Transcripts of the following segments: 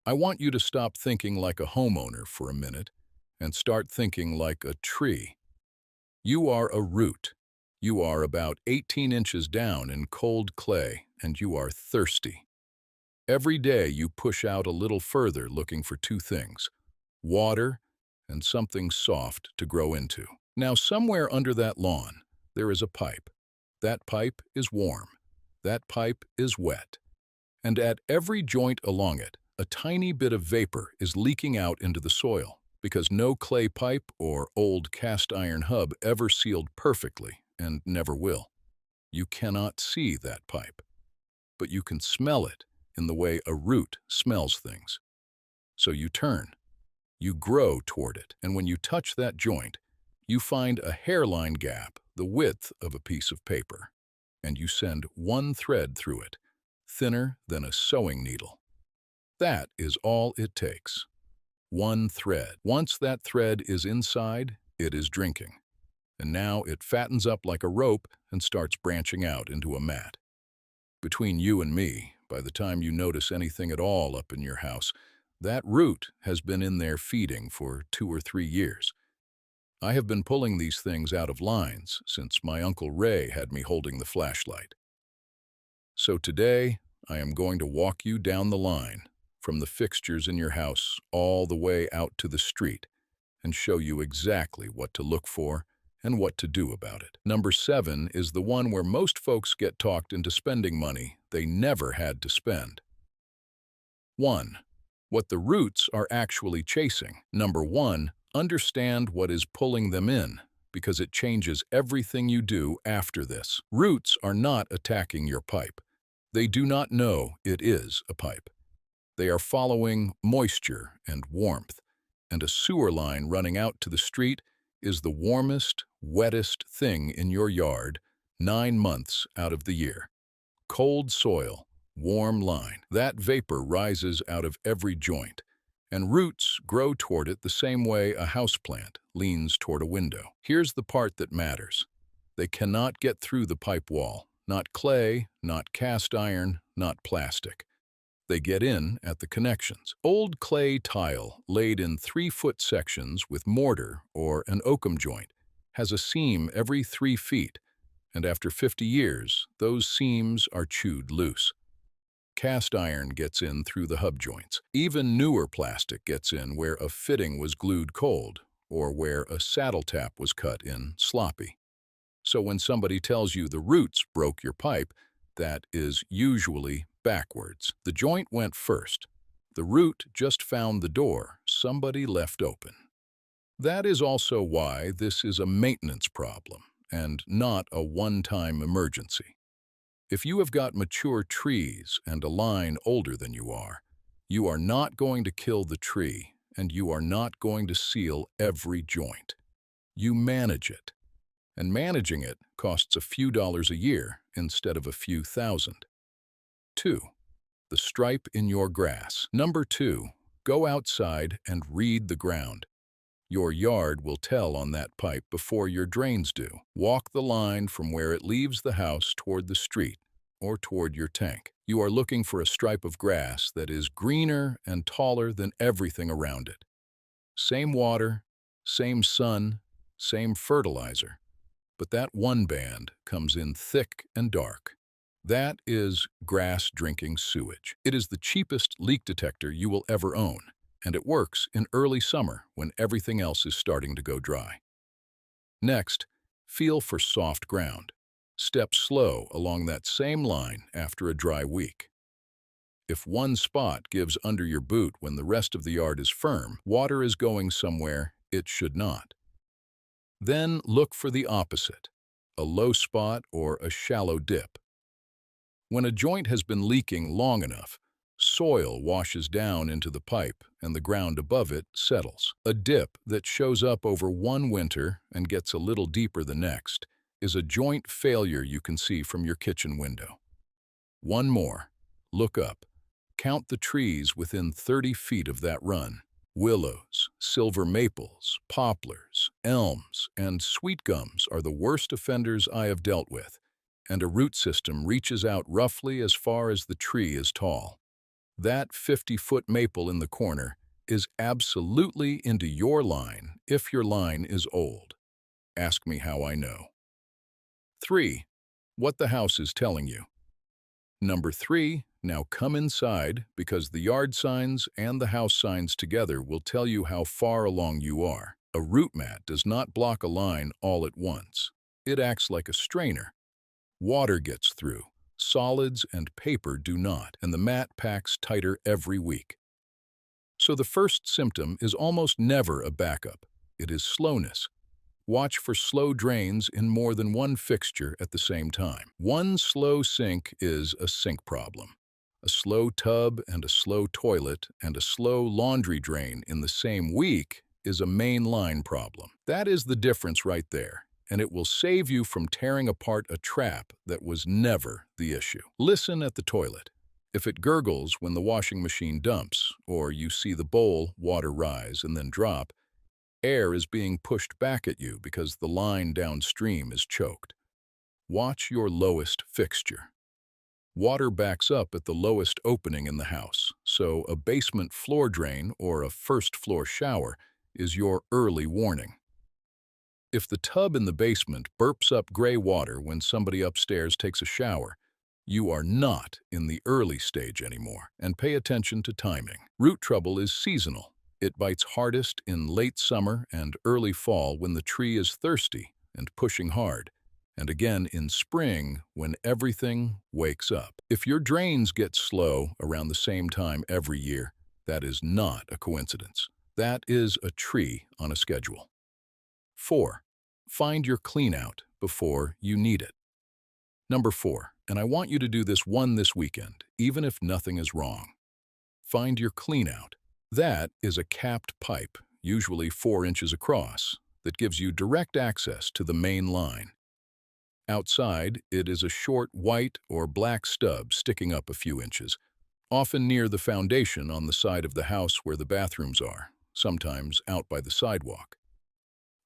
I want you to stop thinking like a homeowner for a minute and start thinking like a tree. You are a root. You are about 18 inches down in cold clay, and you are thirsty. Every day you push out a little further looking for two things: water and something soft to grow into. Now, somewhere under that lawn, there is a pipe. That pipe is warm. That pipe is wet. And at every joint along it, a tiny bit of vapor is leaking out into the soil, because no clay pipe or old cast iron hub ever sealed perfectly and never will. You cannot see that pipe, but you can smell it in the way a root smells things. So you turn, you grow toward it, and when you touch that joint, you find a hairline gap the width of a piece of paper, and you send one thread through it, thinner than a sewing needle. That is all it takes. One thread. Once that thread is inside, it is drinking. And now it fattens up like a rope and starts branching out into a mat. Between you and me, by the time you notice anything at all up in your house, that root has been in there feeding for 2 or 3 years. I have been pulling these things out of lines since my Uncle Ray had me holding the flashlight. So today, I am going to walk you down the line, from the fixtures in your house all the way out to the street, and show you exactly what to look for and what to do about it. Number 7 is the one where most folks get talked into spending money they never had to spend. 1. What the roots are actually chasing. Number 1, understand what is pulling them in, because it changes everything you do after this. Roots are not attacking your pipe. They do not know it is a pipe. They are following moisture and warmth, and a sewer line running out to the street is the warmest, wettest thing in your yard 9 months out of the year. Cold soil, warm line. That vapor rises out of every joint, and roots grow toward it the same way a houseplant leans toward a window. Here's the part that matters. They cannot get through the pipe wall. Not clay, not cast iron, not plastic. They get in at the connections. Old clay tile laid in 3-foot sections with mortar or an oakum joint has a seam every 3 feet, and after 50 years, those seams are chewed loose. Cast iron gets in through the hub joints. Even newer plastic gets in where a fitting was glued cold or where a saddle tap was cut in sloppy. So when somebody tells you the roots broke your pipe, that is usually backwards. The joint went first. The root just found the door somebody left open. That is also why this is a maintenance problem and not a one-time emergency. If you have got mature trees and a line older than you are not going to kill the tree, and you are not going to seal every joint. You manage it. And managing it costs a few dollars a year instead of a few thousand. 2. The stripe in your grass. Number 2, go outside and read the ground. Your yard will tell on that pipe before your drains do. Walk the line from where it leaves the house toward the street or toward your tank. You are looking for a stripe of grass that is greener and taller than everything around it. Same water, same sun, same fertilizer. But that one band comes in thick and dark. That is grass-drinking sewage. It is the cheapest leak detector you will ever own, and it works in early summer when everything else is starting to go dry. Next, feel for soft ground. Step slow along that same line after a dry week. If one spot gives under your boot when the rest of the yard is firm, water is going somewhere it should not. Then look for the opposite, a low spot or a shallow dip. When a joint has been leaking long enough, soil washes down into the pipe and the ground above it settles. A dip that shows up over one winter and gets a little deeper the next is a joint failure you can see from your kitchen window. One more. Look up. Count the trees within 30 feet of that run. Willows, silver maples, poplars, elms, and sweet gums are the worst offenders I have dealt with, and a root system reaches out roughly as far as the tree is tall. That 50-foot maple in the corner is absolutely into your line if your line is old. Ask me how I know. 3. What the house is telling you. Number 3, now come inside because the yard signs and the house signs together will tell you how far along you are. A root mat does not block a line all at once. It acts like a strainer. Water gets through, solids and paper do not, and the mat packs tighter every week. So the first symptom is almost never a backup. It is slowness. Watch for slow drains in more than one fixture at the same time. One slow sink is a sink problem. A slow tub and a slow toilet and a slow laundry drain in the same week is a main line problem. That is the difference right there, and it will save you from tearing apart a trap that was never the issue. Listen at the toilet. If it gurgles when the washing machine dumps, or you see the bowl water rise and then drop, air is being pushed back at you because the line downstream is choked. Watch your lowest fixture. Water backs up at the lowest opening in the house, so a basement floor drain or a first floor shower is your early warning. If the tub in the basement burps up gray water when somebody upstairs takes a shower, you are not in the early stage anymore, and pay attention to timing. Root trouble is seasonal. It bites hardest in late summer and early fall when the tree is thirsty and pushing hard, and again in spring when everything wakes up. If your drains get slow around the same time every year, that is not a coincidence. That is a tree on a schedule. 4. Find your cleanout before you need it. Number 4, and I want you to do this one this weekend, even if nothing is wrong. Find your cleanout. That is a capped pipe, usually 4 inches across, that gives you direct access to the main line. Outside, it is a short white or black stub sticking up a few inches, often near the foundation on the side of the house where the bathrooms are, sometimes out by the sidewalk.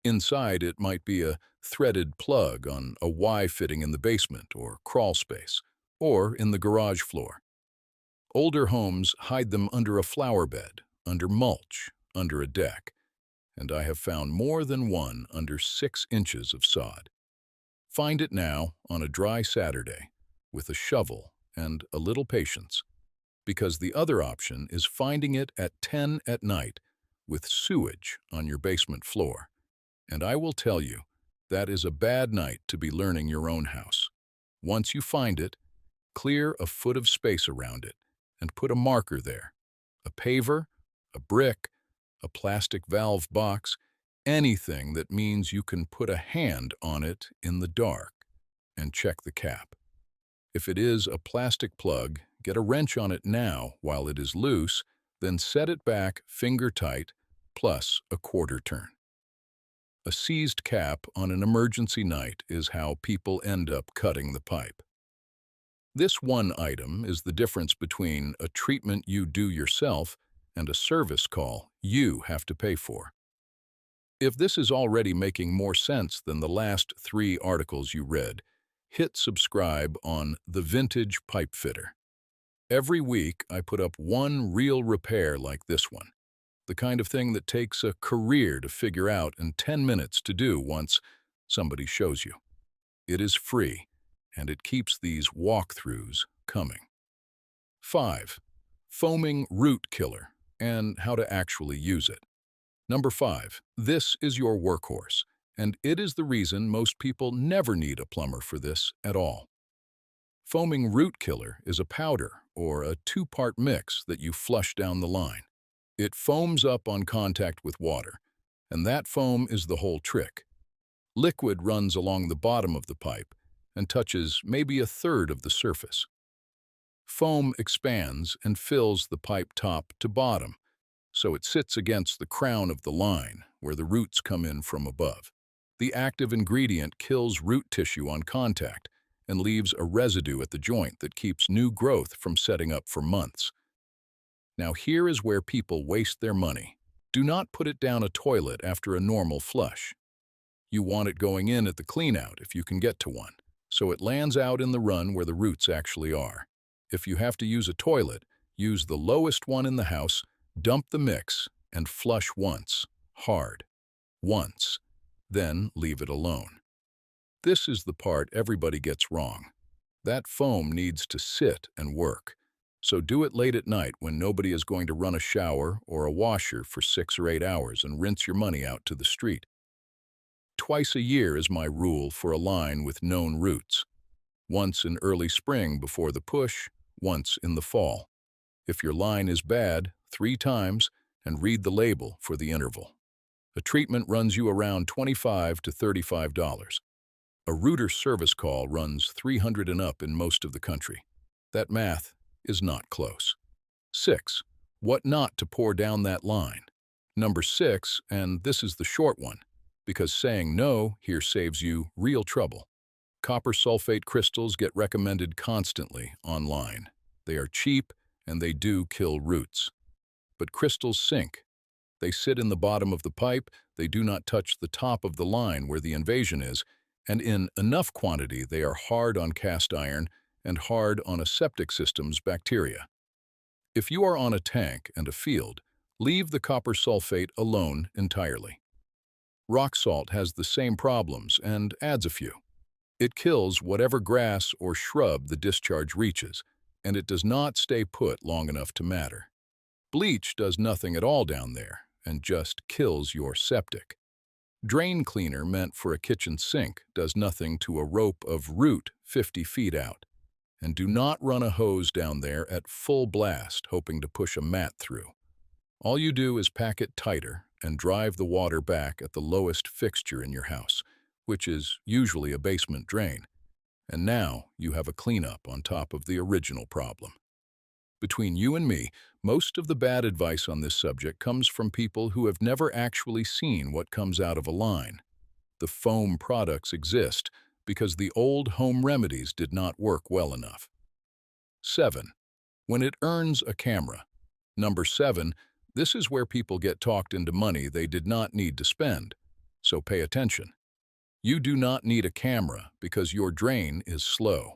Inside, it might be a threaded plug on a Y fitting in the basement or crawl space, or in the garage floor. Older homes hide them under a flower bed, under mulch, under a deck, and I have found more than one under 6 inches of sod. Find it now on a dry Saturday with a shovel and a little patience, because the other option is finding it at 10 at night with sewage on your basement floor. And I will tell you, that is a bad night to be learning your own house. Once you find it, clear a foot of space around it and put a marker there. A paver, a brick, a plastic valve box, anything that means you can put a hand on it in the dark and check the cap. If it is a plastic plug, get a wrench on it now while it is loose, then set it back finger tight plus a quarter turn. A seized cap on an emergency night is how people end up cutting the pipe. This one item is the difference between a treatment you do yourself and a service call you have to pay for. If this is already making more sense than the last 3 articles you read, hit subscribe on The Vintage Pipe Fitter. Every week I put up one real repair like this one, the kind of thing that takes a career to figure out and 10 minutes to do once somebody shows you. It is free, and it keeps these walkthroughs coming. 5. Foaming root killer and how to actually use it. Number 5. This is your workhorse, and it is the reason most people never need a plumber for this at all. Foaming root killer is a powder or a 2-part mix that you flush down the line. It foams up on contact with water, and that foam is the whole trick. Liquid runs along the bottom of the pipe and touches maybe a third of the surface. Foam expands and fills the pipe top to bottom, so it sits against the crown of the line where the roots come in from above. The active ingredient kills root tissue on contact and leaves a residue at the joint that keeps new growth from setting up for months. Now here is where people waste their money. Do not put it down a toilet after a normal flush. You want it going in at the cleanout if you can get to one, so it lands out in the run where the roots actually are. If you have to use a toilet, Use the lowest one in the house, dump the mix, and flush once, hard, once. Then leave it alone. This is the part everybody gets wrong. That foam needs to sit and work. So do it late at night when nobody is going to run a shower or a washer for 6 or 8 hours and rinse your money out to the street. Twice a year is my rule for a line with known roots. Once in early spring before the push, once in the fall. If your line is bad, 3 times, and read the label for the interval. A treatment runs you around $25 to $35. A router service call runs $300 and up in most of the country. That math is not close. 6. What not to pour down that line. Number 6, and this is the short one, because saying no here saves you real trouble. Copper sulfate crystals get recommended constantly online. They are cheap and they do kill roots. But crystals sink. They sit in the bottom of the pipe, they do not touch the top of the line where the invasion is, and in enough quantity they are hard on cast iron and hard on a septic system's bacteria. If you are on a tank and a field, leave the copper sulfate alone entirely. Rock salt has the same problems and adds a few. It kills whatever grass or shrub the discharge reaches, and it does not stay put long enough to matter. Bleach does nothing at all down there and just kills your septic. Drain cleaner meant for a kitchen sink does nothing to a rope of root 50 feet out. And do not run a hose down there at full blast hoping to push a mat through. All you do is pack it tighter and drive the water back at the lowest fixture in your house, which is usually a basement drain. And now you have a cleanup on top of the original problem. Between you and me, most of the bad advice on this subject comes from people who have never actually seen what comes out of a line. The foam products exist because the old home remedies did not work well enough. 7. When it earns a camera. Number 7, this is where people get talked into money they did not need to spend. So pay attention. You do not need a camera because your drain is slow.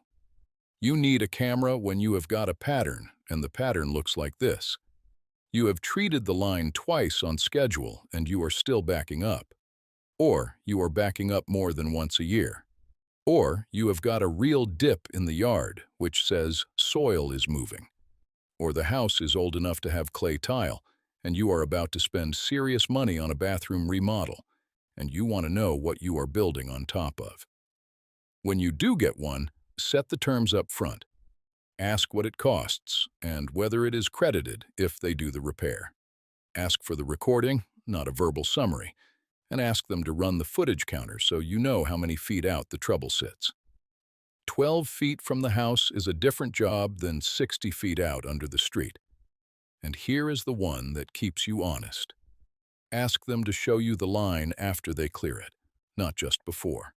You need a camera when you have got a pattern, and the pattern looks like this. You have treated the line twice on schedule and you are still backing up. Or you are backing up more than once a year. Or you have got a real dip in the yard, which says soil is moving. Or the house is old enough to have clay tile, and you are about to spend serious money on a bathroom remodel, and you want to know what you are building on top of. When you do get one, set the terms up front. Ask what it costs and whether it is credited if they do the repair. Ask for the recording, not a verbal summary, and ask them to run the footage counter so you know how many feet out the trouble sits. 12 feet from the house is a different job than 60 feet out under the street. And here is the one that keeps you honest. Ask them to show you the line after they clear it, not just before.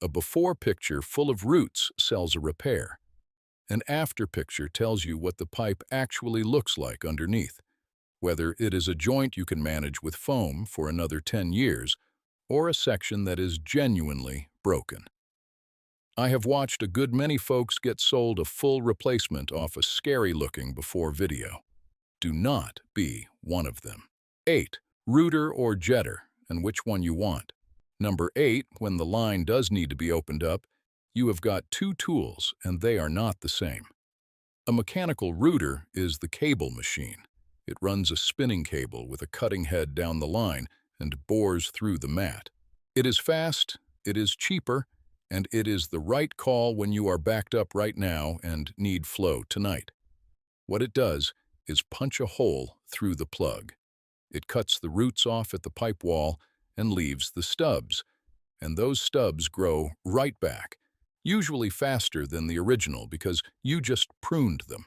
A before picture full of roots sells a repair. An after picture tells you what the pipe actually looks like underneath, whether it is a joint you can manage with foam for another 10 years or a section that is genuinely broken. I have watched a good many folks get sold a full replacement off a scary-looking before video. Do not be one of them. 8. Router or jetter, and which one you want. Number 8, when the line does need to be opened up, you have got 2 tools and they are not the same. A mechanical router is the cable machine. It runs a spinning cable with a cutting head down the line and bores through the mat. It is fast, it is cheaper, and it is the right call when you are backed up right now and need flow tonight. What it does is punch a hole through the plug. It cuts the roots off at the pipe wall and leaves the stubs, and those stubs grow right back, usually faster than the original because you just pruned them.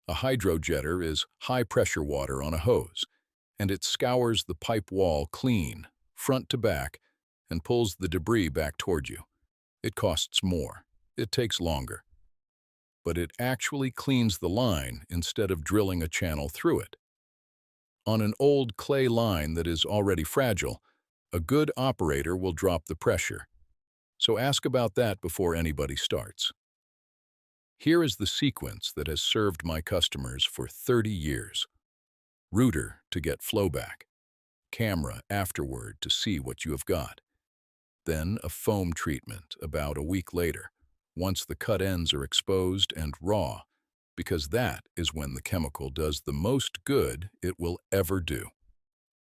A hydrojetter is high-pressure water on a hose, and it scours the pipe wall clean, front to back, and pulls the debris back toward you. It costs more. It takes longer. But it actually cleans the line instead of drilling a channel through it. On an old clay line that is already fragile, a good operator will drop the pressure. So ask about that before anybody starts. Here is the sequence that has served my customers for 30 years. Router to get flowback. Camera afterward to see what you have got. Then a foam treatment about a week later, once the cut ends are exposed and raw, because that is when the chemical does the most good it will ever do.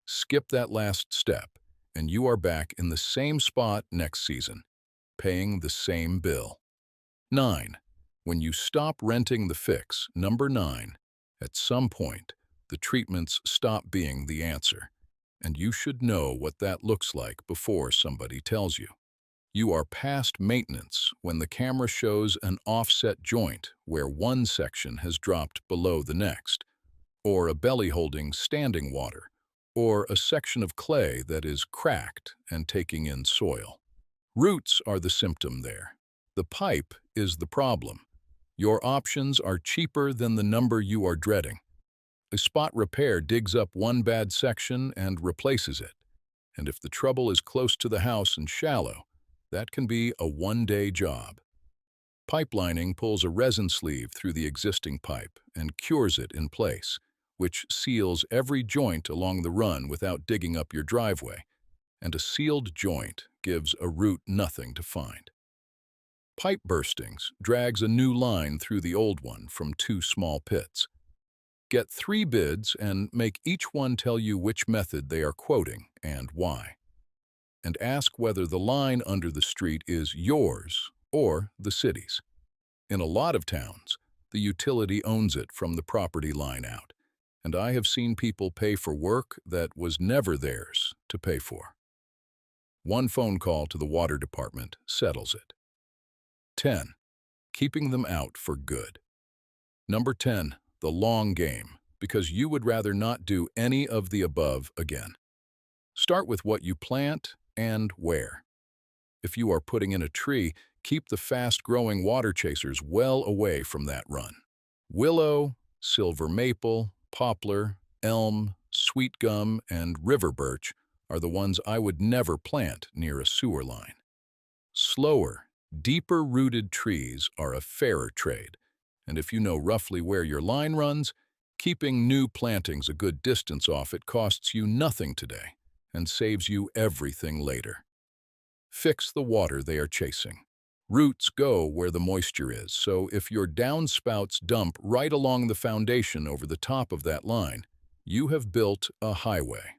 Skip that last step, and you are back in the same spot next season, paying the same bill. 9. When you stop renting the fix, number 9, at some point, the treatments stop being the answer, and you should know what that looks like before somebody tells you. You are past maintenance when the camera shows an offset joint where one section has dropped below the next, or a belly holding standing water, or a section of clay that is cracked and taking in soil. Roots are the symptom there. The pipe is the problem. Your options are cheaper than the number you are dreading. A spot repair digs up one bad section and replaces it. And if the trouble is close to the house and shallow, that can be a one-day job. Pipelining pulls a resin sleeve through the existing pipe and cures it in place, which seals every joint along the run without digging up your driveway, and a sealed joint gives a root nothing to find. Pipe burstings drags a new line through the old one from two small pits. Get 3 bids and make each one tell you which method they are quoting and why. And ask whether the line under the street is yours or the city's. In a lot of towns, the utility owns it from the property line out, and I have seen people pay for work that was never theirs to pay for. One phone call to the water department settles it. 10. Keeping them out for good. Number 10, the long game, because you would rather not do any of the above again. Start with what you plant and where. If you are putting in a tree, keep the fast-growing water chasers well away from that run. Willow, silver maple, poplar, elm, sweet gum, and river birch are the ones I would never plant near a sewer line. Slower, deeper-rooted trees are a fairer trade, and if you know roughly where your line runs, keeping new plantings a good distance off it costs you nothing today and saves you everything later. Fix the water they are chasing. Roots go where the moisture is, so if your downspouts dump right along the foundation over the top of that line, you have built a highway.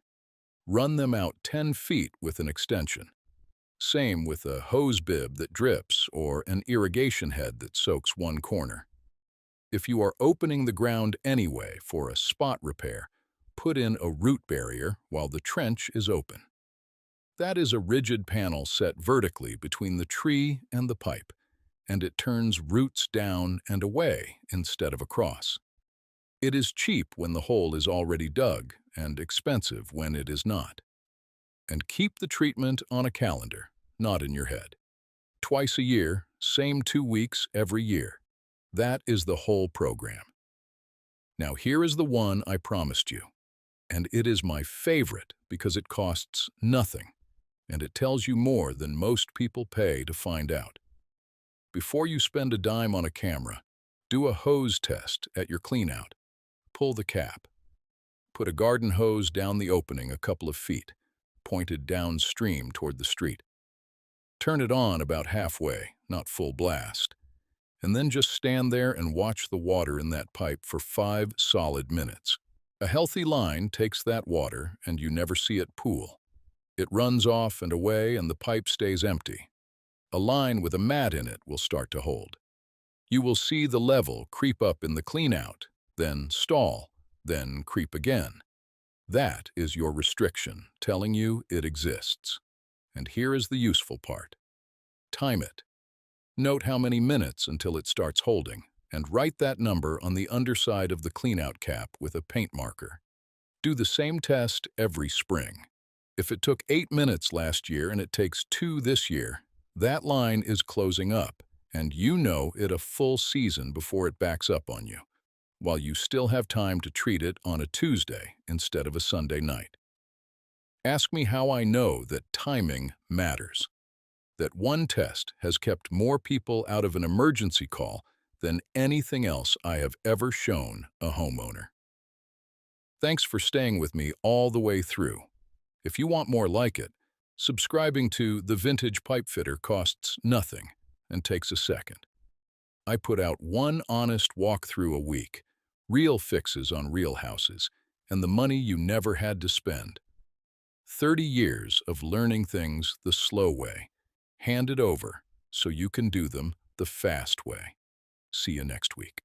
Run them out 10 feet with an extension. Same with a hose bib that drips or an irrigation head that soaks one corner. If you are opening the ground anyway for a spot repair, put in a root barrier while the trench is open. That is a rigid panel set vertically between the tree and the pipe, and it turns roots down and away instead of across. It is cheap when the hole is already dug and expensive when it is not. And keep the treatment on a calendar, not in your head. Twice a year, same 2 weeks every year. That is the whole program. Now here is the one I promised you, and it is my favorite because it costs nothing, and it tells you more than most people pay to find out. Before you spend a dime on a camera, do a hose test at your cleanout. Pull the cap. Put a garden hose down the opening a couple of feet, pointed downstream toward the street. Turn it on about halfway, not full blast, and then just stand there and watch the water in that pipe for 5 solid minutes. A healthy line takes that water and you never see it pool. It runs off and away and the pipe stays empty. A line with a mat in it will start to hold. You will see the level creep up in the cleanout, then stall, then creep again. That is your restriction, telling you it exists. And here is the useful part. Time it. Note how many minutes until it starts holding, and write that number on the underside of the cleanout cap with a paint marker. Do the same test every spring. If it took 8 minutes last year and it takes 2 this year, that line is closing up, and you know it a full season before it backs up on you, while you still have time to treat it on a Tuesday instead of a Sunday night. Ask me how I know that timing matters. That one test has kept more people out of an emergency call than anything else I have ever shown a homeowner. Thanks for staying with me all the way through. If you want more like it, subscribing to The Vintage Pipe Fitter costs nothing and takes a second. I put out one honest walkthrough a week, real fixes on real houses, and the money you never had to spend. 30 years of learning things the slow way, handed over so you can do them the fast way. See you next week.